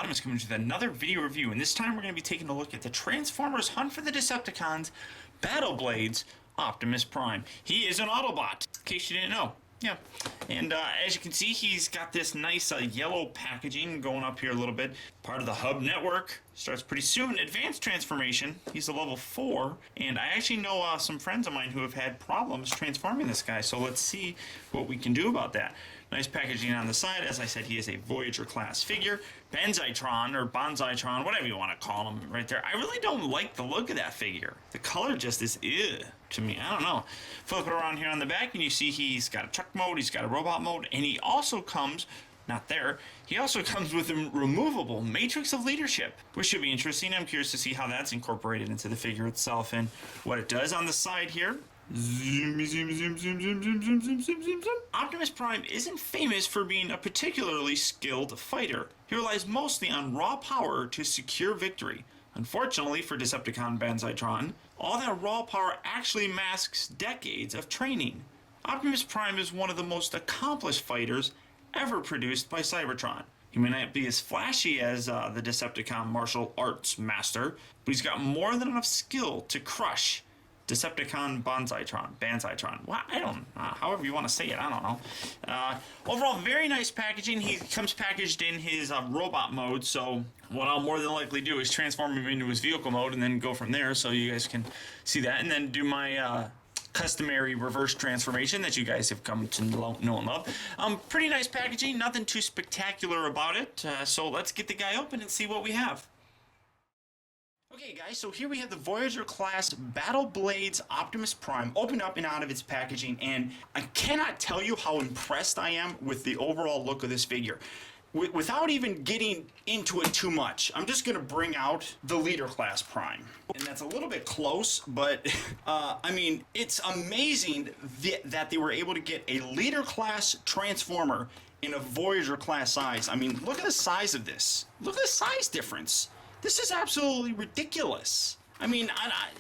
Optimus coming with another video review, and this time we're going to be taking a look at the Transformers Hunt for the Decepticons Battle Blades Optimus Prime. He is an Autobot, in case you didn't know. Yeah, and as you can see, he's got this nice yellow packaging going up here a little bit. Part of the Hub Network. Starts pretty soon. Advanced Transformation. He's a level 4, and I actually know some friends of mine who have had problems transforming this guy, so let's see what we can do about that. Nice packaging on the side. As I said, he is a Voyager class figure. Benzitron, or Bonzitron, whatever you want to call him right there. I really don't like the look of that figure. The color just is to me. I don't know. Flip it around here on the back, and you see he's got a truck mode, he's got a robot mode, and he also comes, not there, he also comes with a removable Matrix of Leadership, which should be interesting. I'm curious to see how that's incorporated into the figure itself and what it does on the side here. Zoom, zoom, zoom, zoom, zoom, zoom, zoom, zoom, zoom, zoom, zoom. Optimus Prime isn't famous for being a particularly skilled fighter. He relies mostly on raw power to secure victory. Unfortunately for Decepticon Benzitron, all that raw power actually masks decades of training. Optimus Prime is one of the most accomplished fighters ever produced by Cybertron. He may not be as flashy as the Decepticon martial arts master, but he's got more than enough skill to crush Decepticon Banzitron. Well, I don't know. However you want to say it, I don't know. Overall, very nice packaging. He comes packaged in his robot mode, so what I'll more than likely do is transform him into his vehicle mode and then go from there so you guys can see that, and then do my customary reverse transformation that you guys have come to know and love. Pretty nice packaging, nothing too spectacular about it, so let's get the guy open and see what we have. Okay guys, so here we have the Voyager class Battle Blades Optimus Prime opened up and out of its packaging, and I cannot tell you how impressed I am with the overall look of this figure. Without even getting into it too much, I'm just going to bring out the Leader Class Prime. And that's a little bit close, but I mean, it's amazing that they were able to get a Leader Class Transformer in a Voyager class size. I mean, look at the size of this. Look at the size difference. This is absolutely ridiculous. I mean,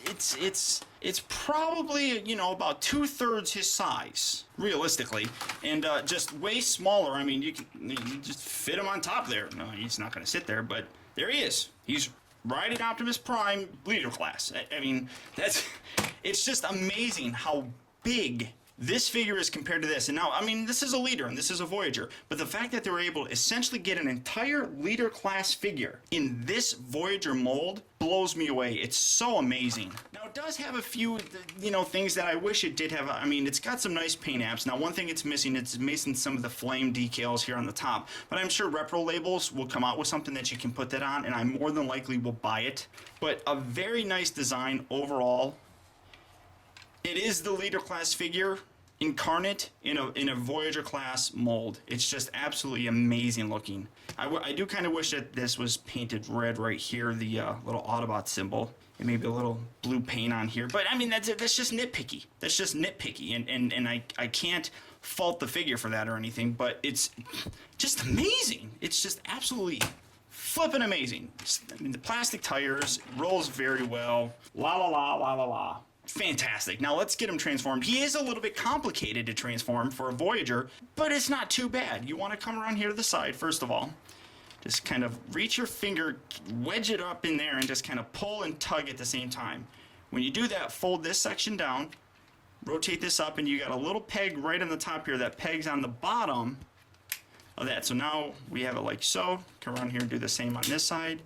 it's probably, you know, about 2/3 his size, realistically, and just way smaller. I mean, you just fit him on top there. No, he's not going to sit there, but there he is. He's riding Optimus Prime Leader Class. I mean, it's just amazing how big this figure is compared to this. And now, I mean, this is a Leader and this is a Voyager, but the fact that they were able to essentially get an entire Leader class figure in this Voyager mold blows me away. It's so amazing. Now, it does have a few, you know, things that I wish it did have. I mean, it's got some nice paint apps. Now, one thing it's missing some of the flame decals here on the top, but I'm sure Repro Labels will come out with something that you can put that on, and I more than likely will buy it. But a very nice design overall. It is the Leader class figure incarnate in a Voyager class mold. It's just absolutely amazing looking. I do kind of wish that this was painted red right here, the little Autobot symbol, and maybe a little blue paint on here. But I mean, that's just nitpicky. That's just nitpicky, and I can't fault the figure for that or anything. But it's just amazing. It's just absolutely flippin' amazing. I mean, the plastic tires rolls very well. La la la la la la. Fantastic. Now let's get him transformed. He is a little bit complicated to transform for a Voyager, but it's not too bad. You want to come around here to the side, first of all. Just kind of reach your finger, wedge it up in there, and just kind of pull and tug at the same time. When you do that, fold this section down, rotate this up, and you got a little peg right on the top here that pegs on the bottom of that. So now we have it like so. Come around here and do the same on this side.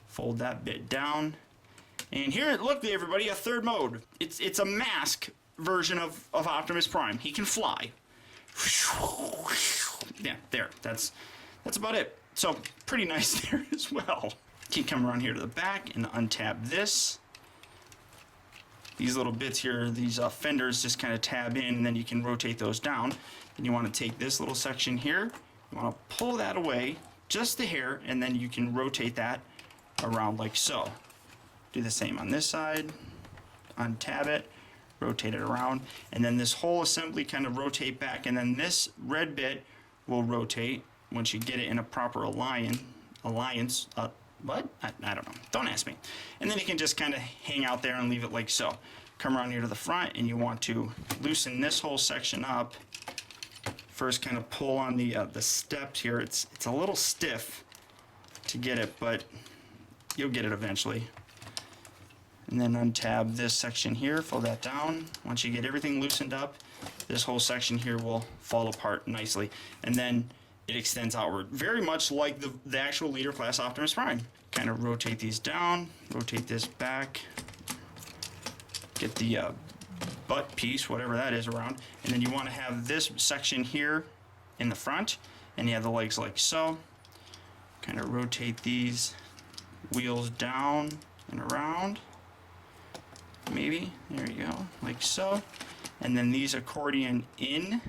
Fold that bit down. And here, look everybody, a third mode. It's a mask version of Optimus Prime. He can fly. Yeah, there. That's about it. So, pretty nice there as well. You can come around here to the back and untab this. These little bits here, these fenders just kind of tab in, and then you can rotate those down. Then you want to take this little section here, you want to pull that away, just a hair, and then you can rotate that around like so. Do the same on this side, untab it, rotate it around, and then this whole assembly kind of rotate back, and then this red bit will rotate once you get it in a proper alliance. What? I don't know. Don't ask me. And then you can just kind of hang out there and leave it like so. Come around here to the front, and you want to loosen this whole section up. First, kind of pull on the steps here. It's a little stiff to get it, but you'll get it eventually. And then untab this section here, fold that down. Once you get everything loosened up, this whole section here will fall apart nicely. And then it extends outward, very much like the actual leader class Optimus Prime. Kind of rotate these down, rotate this back, get the butt piece, whatever that is, around. And then you want to have this section here in the front, and you have the legs like so. Kind of rotate these wheels down and around. Maybe, there you go, like so. And then these accordion in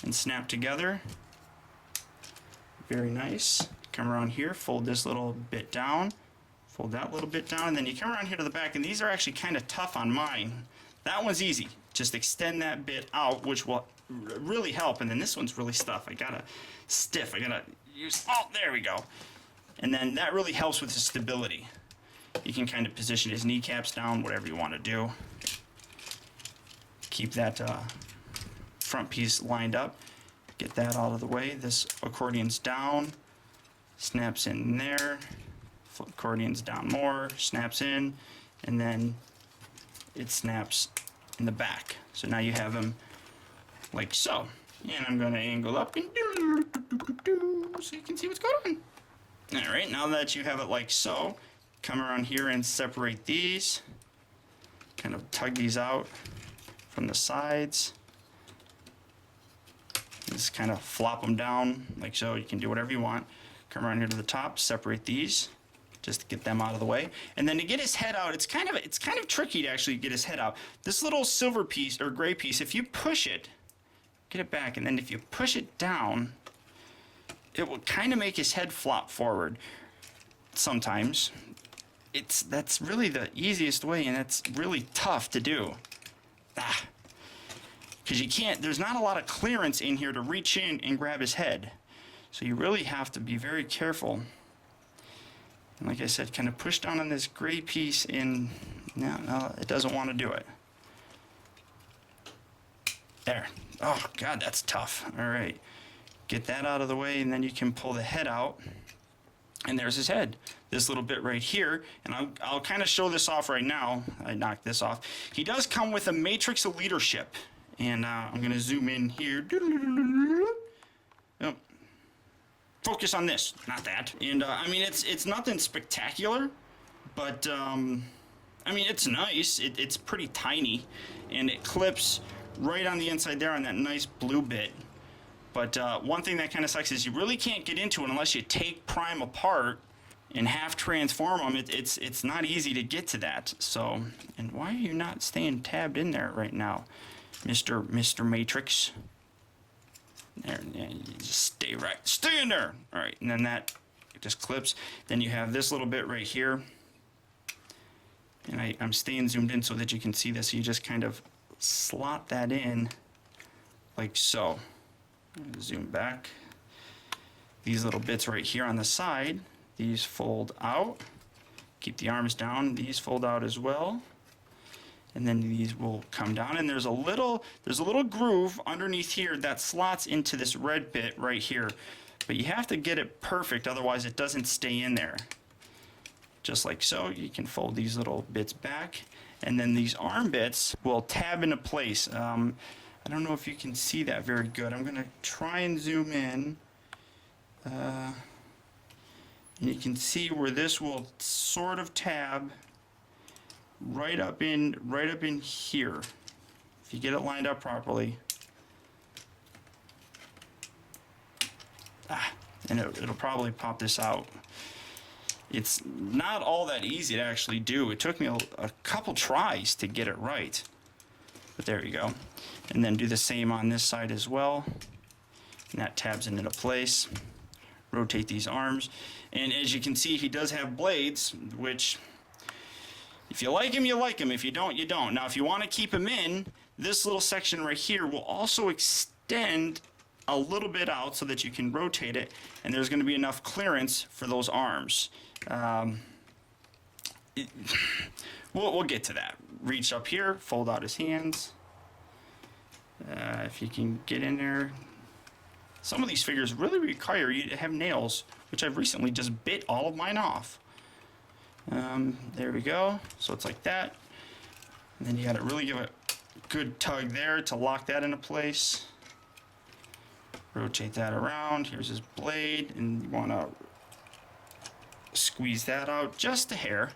and snap together. Very nice. Come around here, fold this little bit down, fold that little bit down, and then you come around here to the back, and these are actually kind of tough on mine. That one's easy. Just extend that bit out, which will really help. And then this one's really stiff. I gotta use, oh, there we go. And then that really helps with the stability. You can kind of position his kneecaps down, whatever you want to do. Keep that front piece lined up. Get that out of the way. This accordion's down, snaps in there. Accordion's down more, snaps in, and then it snaps in the back. So now you have him like so. And I'm going to angle up and so you can see what's going on. All right, now that you have it like so, come around here and separate these. Kind of tug these out from the sides. Just kind of flop them down like so. You can do whatever you want. Come around here to the top, separate these, just to get them out of the way. And then to get his head out, it's kind of tricky to actually get his head out. This little silver piece or gray piece, if you push it, get it back, and then if you push it down, it will kind of make his head flop forward. Sometimes. That's really the easiest way, and it's really tough to do. Because you can't, there's not a lot of clearance in here to reach in and grab his head. So you really have to be very careful. And like I said, kind of push down on this gray piece in, no, it doesn't want to do it. There. Oh, God, that's tough. All right. Get that out of the way, and then you can pull the head out. And there's his head. This little bit right here, and I'll kind of show this off right now. I knocked this off. He does come with a matrix of leadership. And I'm going to zoom in here. Oh. Focus on this, not that. And I mean, it's nothing spectacular, but I mean, it's nice. It's pretty tiny, and it clips right on the inside there on that nice blue bit. But one thing that kind of sucks is you really can't get into it unless you take Prime apart and half transform them. It's not easy to get to that. So, and why are you not staying tabbed in there right now, Mr. Matrix? There, yeah, you just stay in there. All right, and then that just clips. Then you have this little bit right here, and I'm staying zoomed in so that you can see this. So you just kind of slot that in like so. Zoom back. These little bits right here on the side, these fold out. Keep the arms down. These fold out as well. And then these will come down, and there's a little groove underneath here that slots into this red bit right here. But you have to get it perfect, otherwise it doesn't stay in there. Just like so, you can fold these little bits back, and then these arm bits will tab into place. I don't know if you can see that very good. I'm going to try and zoom in. And you can see where this will sort of tab right up in here. If you get it lined up properly. And it'll probably pop this out. It's not all that easy to actually do. It took me a couple tries to get it right. But there you go. And then do the same on this side as well. And that tabs into place. Rotate these arms. And as you can see, he does have blades, which if you like him, you like him. If you don't, you don't. Now, if you want to keep him in, this little section right here will also extend a little bit out so that you can rotate it, and there's going to be enough clearance for those arms. We'll get to that. Reach up here, fold out his hands. If you can get in there, Some of these figures really require you to have nails, which I've recently just bit all of mine off. There we go. So it's like that. And then you gotta really give it a good tug there to lock that into place. Rotate that around. Here's his blade, and you wanna squeeze that out just a hair.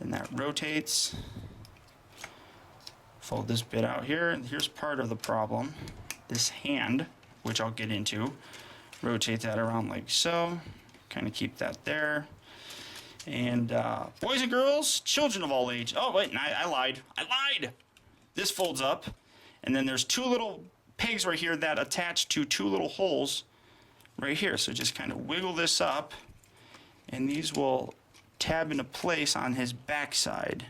Then that rotates. Fold this bit out here, and here's part of the problem. This hand, which I'll get into, rotate that around like so. Kind of keep that there. And boys and girls, children of all age. Oh wait, I lied. This folds up, and then there's two little pegs right here that attach to two little holes right here. So just kind of wiggle this up, and these will tab into place on his backside.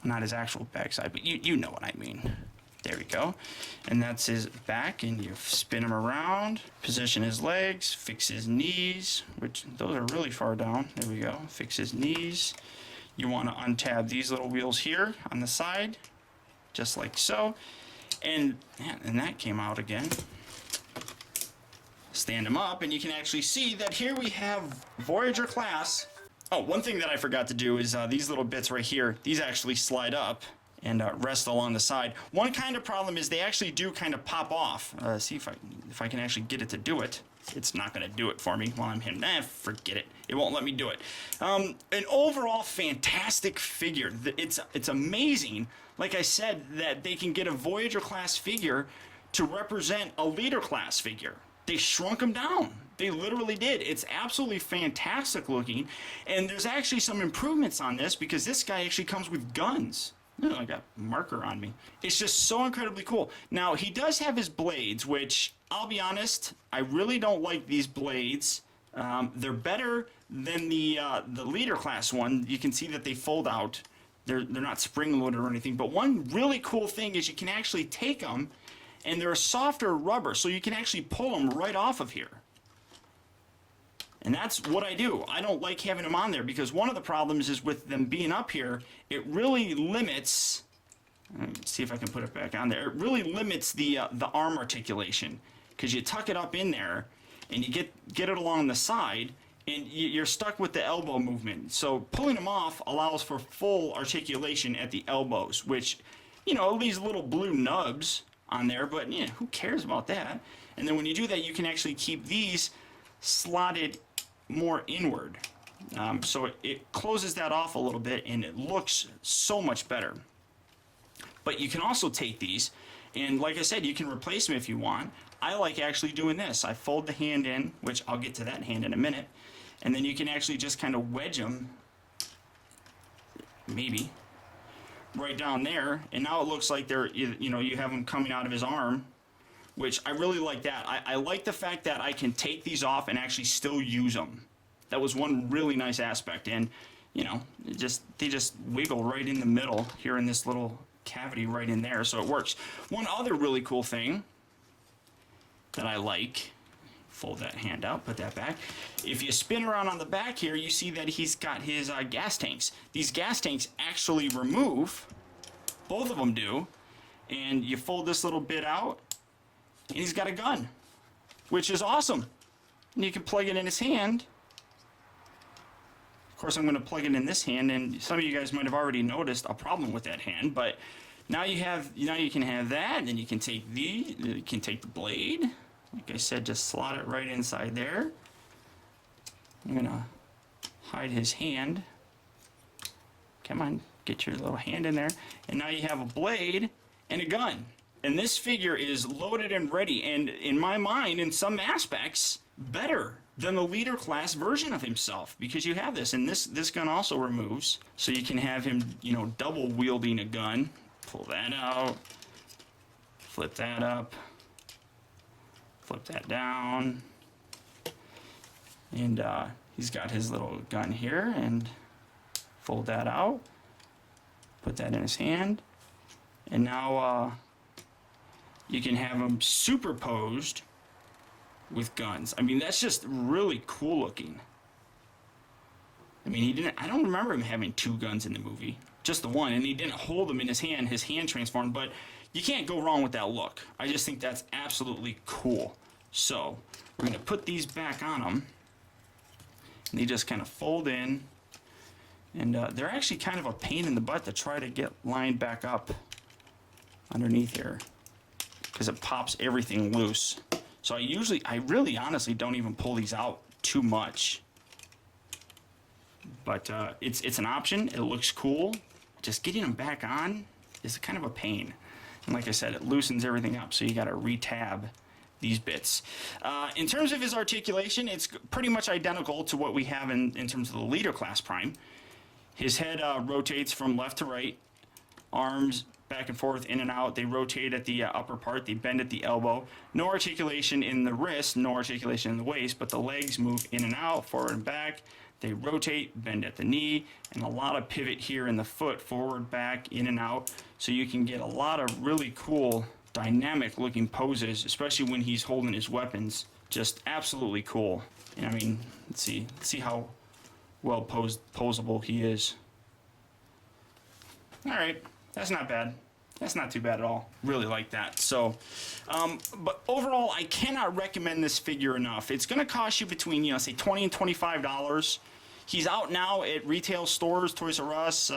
Not his actual backside, but you know what I mean. There we go. And that's his back, and you spin him around, position his legs, fix his knees, which those are really far down. There we go. Fix his knees. You want to untab these little wheels here on the side, just like so. And that came out again. Stand him up, and you can actually see that here we have Voyager class. Oh, one thing that I forgot to do is these little bits right here, these actually slide up and rest along the side. One kind of problem is they actually do kind of pop off. See if I can actually get it to do it. It's not going to do it for me while I'm him. Forget it. It won't let me do it. An overall fantastic figure. It's amazing, like I said, that they can get a Voyager class figure to represent a leader class figure. They shrunk him down. They literally did. It's absolutely fantastic looking. And there's actually some improvements on this because this guy actually comes with guns. Oh, I got marker on me. It's just so incredibly cool. Now, he does have his blades, which, I'll be honest, I really don't like these blades. They're better than the leader class one. You can see that they fold out. They're not spring-loaded or anything. But one really cool thing is you can actually take them, and they're a softer rubber, so you can actually pull them right off of here. And that's what I do. I don't like having them on there because one of the problems is with them being up here, it really limits, let's see if I can put it back on there, it really limits the arm articulation because you tuck it up in there and you get it along the side and you're stuck with the elbow movement. So pulling them off allows for full articulation at the elbows, which, you know, these little blue nubs on there, but you know, who cares about that? And then when you do that, you can actually keep these slotted more inward. So it closes that off a little bit and it looks so much better. But you can also take these and like I said, you can replace them if you want. I like actually doing this. I fold the hand in, which I'll get to that hand in a minute, and then you can actually just kind of wedge them, maybe, right down there, and now it looks like they're, you know, you have them coming out of his arm, which I really like that. I like the fact that I can take these off and actually still use them. That was one really nice aspect, and you know, they just wiggle right in the middle here in this little cavity right in there, so it works. One other really cool thing that I like, fold that hand out, put that back. If you spin around on the back here, you see that he's got his gas tanks. These gas tanks actually remove, both of them do, and you fold this little bit out, and he's got a gun, which is awesome. And you can plug it in his hand. Of course, I'm going to plug it in this hand, and some of you guys might have already noticed a problem with that hand, but now you can have that, and then you can take the blade. Like I said, just slot it right inside there. I'm going to hide his hand. Come on, get your little hand in there. And now you have a blade and a gun. And this figure is loaded and ready, and in my mind, in some aspects, better than the leader class version of himself, because you have this, and this gun also removes, so you can have him, you know, double wielding a gun. Pull that out, flip that up, flip that down, and he's got his little gun here, and fold that out, put that in his hand, and now you can have them superposed with guns. I mean, that's just really cool looking. I mean, I don't remember him having two guns in the movie, just the one, and he didn't hold them in his hand transformed, but you can't go wrong with that look. I just think that's absolutely cool. So we're going to put these back on them, and they just kind of fold in, and they're actually kind of a pain in the butt to try to get lined back up underneath here, because it pops everything loose. So I really honestly don't even pull these out too much. But it's an option. It looks cool. Just getting them back on is kind of a pain. And like I said, it loosens everything up, so you got to re-tab these bits. In terms of his articulation, it's pretty much identical to what we have in terms of the Leader Class Prime. His head rotates from left to right, arms back and forth, in and out. They rotate at the upper part, they bend at the elbow. No articulation in the wrist, no articulation in the waist, but the legs move in and out, forward and back. They rotate, bend at the knee, and a lot of pivot here in the foot, forward, back, in and out. So you can get a lot of really cool, dynamic looking poses, especially when he's holding his weapons. Just absolutely cool. And I mean, let's see how well posable he is. All right, that's not bad. That's not too bad at all. Really like that. So, but overall, I cannot recommend this figure enough. It's going to cost you between, say $20 and $25. He's out now at retail stores, Toys R Us,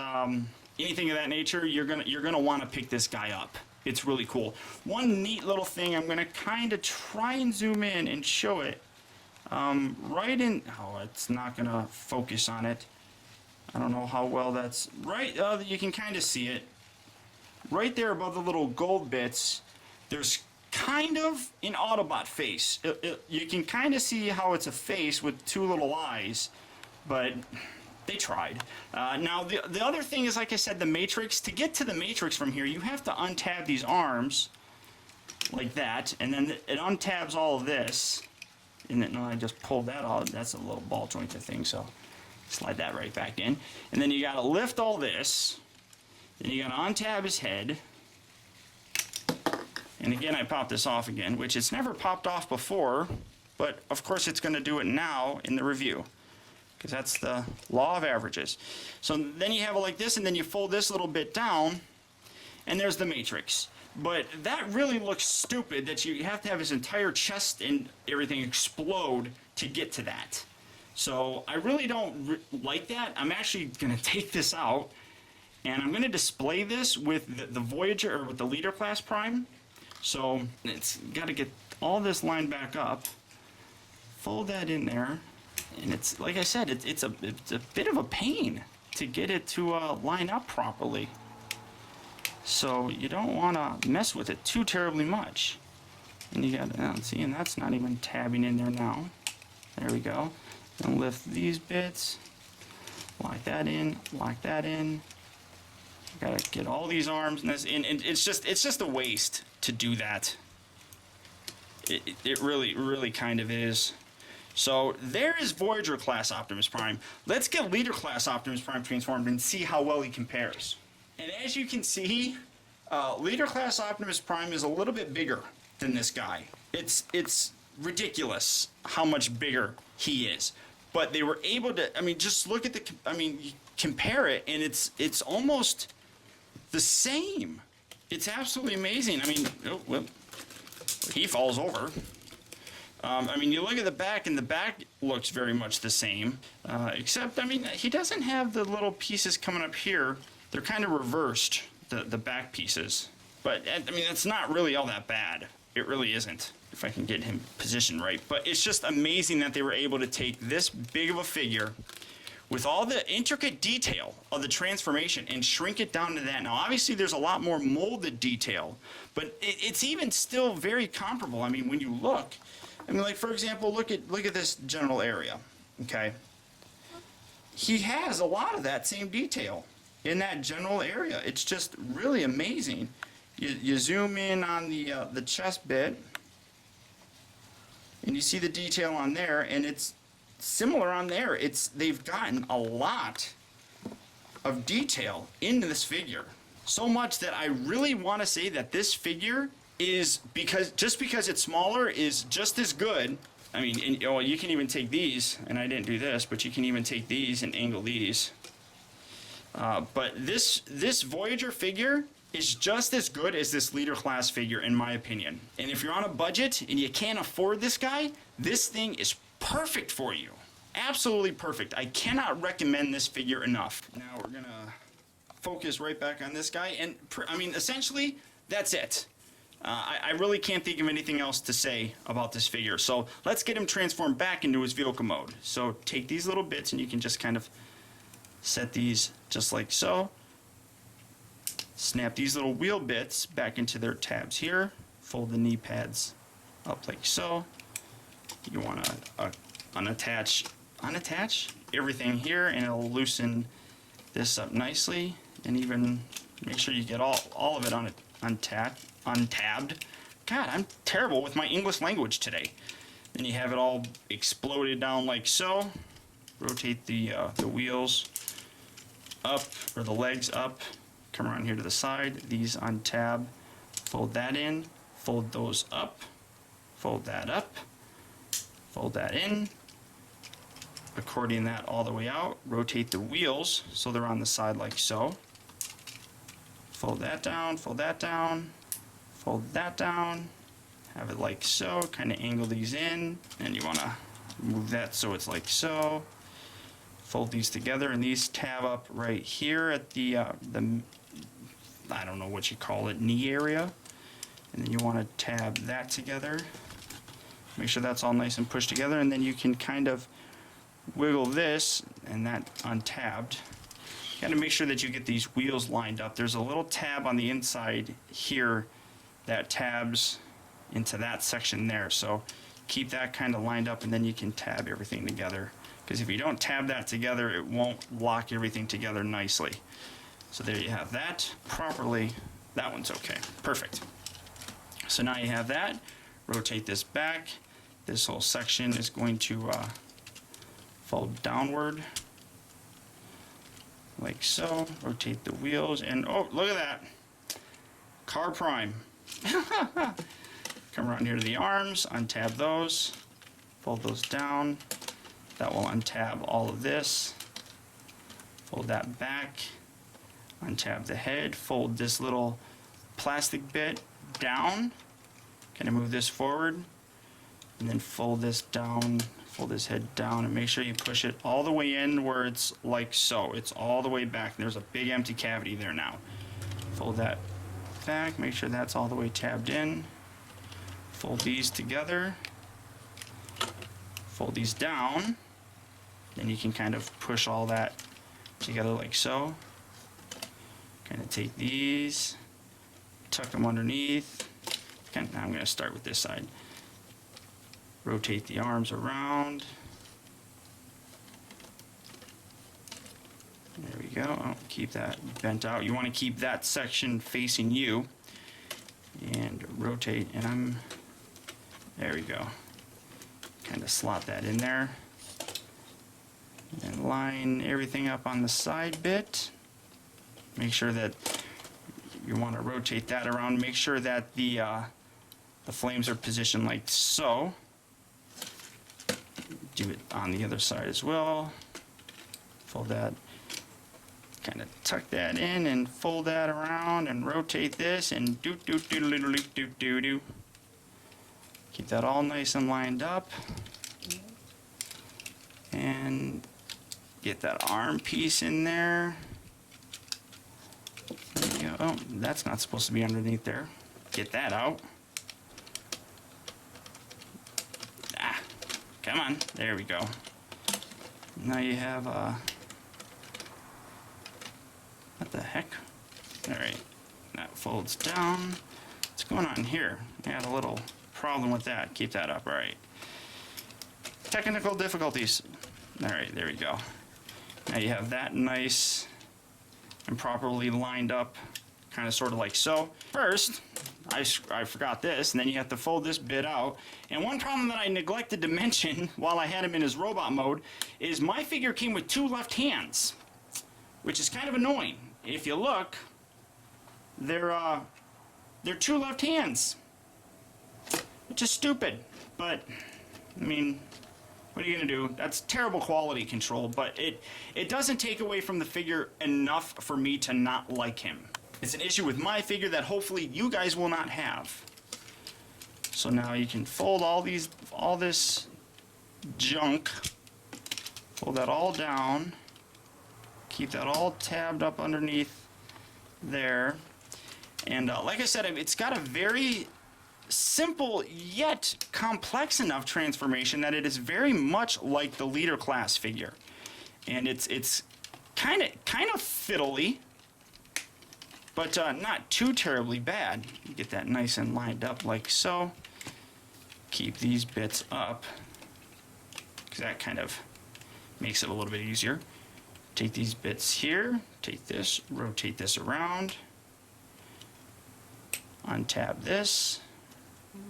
anything of that nature. You're gonna want to pick this guy up. It's really cool. One neat little thing, I'm going to kind of try and zoom in and show it. Right in, oh, it's not going to focus on it. I don't know how well that's, right, you can kind of see it. Right there above the little gold bits, there's kind of an Autobot face. You can kind of see how it's a face with two little eyes, but they tried. Now, the other thing is, like I said, the Matrix. To get to the Matrix from here, you have to untab these arms like that, and then it untabs all of this. And then I just pulled that out. That's a little ball jointed thing, so slide that right back in. And then you got to lift all this. Then you got to untab his head. And again, I popped this off again, which it's never popped off before, but of course it's going to do it now in the review, because that's the law of averages. So then you have it like this, and then you fold this little bit down, and there's the Matrix. But that really looks stupid that you have to have his entire chest and everything explode to get to that. So I really don't like that. I'm actually going to take this out, and I'm going to display this with the Voyager, or with the Leader Class Prime. So it's got to get all this lined back up, fold that in there, and it's, like I said, it's a bit of a pain to get it to line up properly. So you don't want to mess with it too terribly much. And you got, see, and that's not even tabbing in there now. There we go. And lift these bits, lock that in, lock that in. Gotta get all these arms and this, and it's just a waste to do that. It really kind of is. So there is Voyager class Optimus Prime. Let's get Leader class Optimus Prime transformed and see how well he compares. And as you can see, Leader class Optimus Prime is a little bit bigger than this guy. It's ridiculous how much bigger he is. But they were able to, I mean, just look at you compare it, and it's almost the same. It's absolutely amazing. I mean, oh, well, he falls over. I mean, you look at the back, and the back looks very much the same, except, I mean, he doesn't have the little pieces coming up here. They're kind of reversed, the back pieces. But, I mean, that's not really all that bad. It really isn't, if I can get him positioned right. But it's just amazing that they were able to take this big of a figure with all the intricate detail of the transformation and shrink it down to that. Now, obviously, there's a lot more molded detail, but it's even still very comparable. I mean, when you look, I mean, like, for example, look at this general area, okay? He has a lot of that same detail in that general area. It's just really amazing. You zoom in on the chest bit, and you see the detail on there, and it's similar on there. They've gotten a lot of detail into this figure. So much that I really want to say that this figure is, just because it's smaller, is just as good. I mean, you can even take these, and I didn't do this, but you can even take these and angle these. But this Voyager figure is just as good as this leader class figure, in my opinion. And if you're on a budget and you can't afford this guy, this thing is perfect for you. Absolutely perfect. I cannot recommend this figure enough. Now we're gonna focus right back on this guy, and I mean, essentially, that's it. I really can't think of anything else to say about this figure. So let's get him transformed back into his vehicle mode. So take these little bits and you can just kind of set these just like so. Snap these little wheel bits back into their tabs here. Fold the knee pads up like so. You want to unattach everything here, and it'll loosen this up nicely, and even make sure you get all of it on it untabbed. God, I'm terrible with my English language today. Then you have it all exploded down like so. Rotate the wheels up, or the legs up. Come around here to the side. These untab. Fold that in. Fold those up. Fold that up. Fold that in. Accordion that all the way out. Rotate the wheels so they're on the side like so. Fold that down. Fold that down. Fold that down, have it like so, kind of angle these in, and you want to move that so it's like so. Fold these together, and these tab up right here at the I don't know what you call it, knee area. And then you want to tab that together. Make sure that's all nice and pushed together, and then you can kind of wiggle this, and that untabbed. You got to make sure that you get these wheels lined up. There's a little tab on the inside here that tabs into that section there, so keep that kind of lined up, and then you can tab everything together, because if you don't tab that together, it won't lock everything together nicely. So there you have that properly. That one's okay, perfect. So now you have that. Rotate this back. This whole section is going to fold downward like so. Rotate the wheels, and oh, look at that, Car Prime. Come around here to the arms, untab those, fold those down. That will untab all of this. Fold that back, untab the head, fold this little plastic bit down, kind of move this forward, and then fold this down, fold this head down, and make sure you push it all the way in where it's like so. It's all the way back. There's a big empty cavity there now. Fold that back, make sure that's all the way tabbed in. Fold these together, fold these down, then you can kind of push all that together like so. Kind of take these, tuck them underneath. Now I'm going to start with this side. Rotate the arms around. There we go. Oh, keep that bent out. You want to keep that section facing you. And rotate, and there we go. Kind of slot that in there. And line everything up on the side bit. Make sure that you want to rotate that around. Make sure that the flames are positioned like so. Do it on the other side as well. Fold that. Kind of tuck that in and fold that around and rotate this and do. Keep that all nice and lined up. And get that arm piece in there. There you go. Oh, that's not supposed to be underneath there. Get that out. Ah, come on. There we go. Now you have what the heck? Alright, that folds down. What's going on here? I had a little problem with that. Keep that up, alright. Technical difficulties. Alright, there we go. Now you have that nice and properly lined up, kind of sort of like so. First, I forgot this, and then you have to fold this bit out. And one problem that I neglected to mention while I had him in his robot mode is my figure came with 2 left hands, which is kind of annoying. If you look, they're 2 left hands, which is stupid. But I mean, what are you gonna do? That's terrible quality control, but it doesn't take away from the figure enough for me to not like him. It's an issue with my figure that hopefully you guys will not have. So now you can fold all this junk, fold that all down, keep that all tabbed up underneath there. And like I said, it's got a very simple yet complex enough transformation that it is very much like the leader class figure. And it's kind of fiddly, but not too terribly bad. You get that nice and lined up like so. Keep these bits up, because that kind of makes it a little bit easier. Take these bits here, take this, rotate this around, untab this,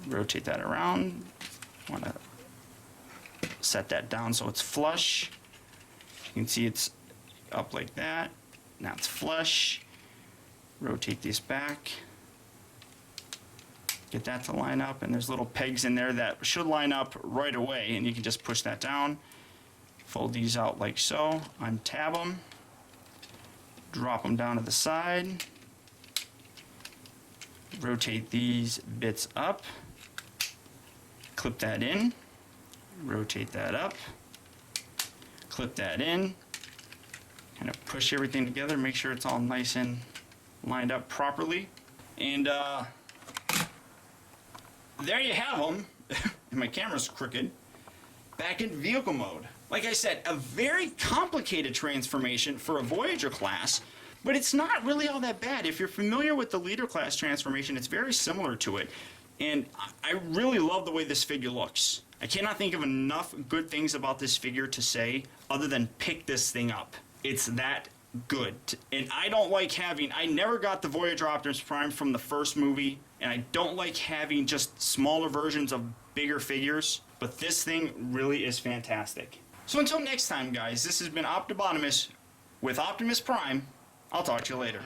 rotate that around. Want to set that down so it's flush. You can see it's up like that. Now it's flush. Rotate this back. Get that to line up, and there's little pegs in there that should line up right away, and you can just push that down. Fold these out like so, untab them, drop them down to the side, rotate these bits up, clip that in, rotate that up, clip that in, kind of push everything together, make sure it's all nice and lined up properly, and there you have them. And my camera's crooked. Back in vehicle mode. Like I said, a very complicated transformation for a Voyager class, but it's not really all that bad. If you're familiar with the leader class transformation, it's very similar to it. And I really love the way this figure looks. I cannot think of enough good things about this figure to say other than pick this thing up. It's that good. And I don't like having, I never got the Voyager Optimus Prime from the first movie, and I don't like having just smaller versions of bigger figures, but this thing really is fantastic. So until next time, guys, this has been Optibotimus with Optimus Prime. I'll talk to you later.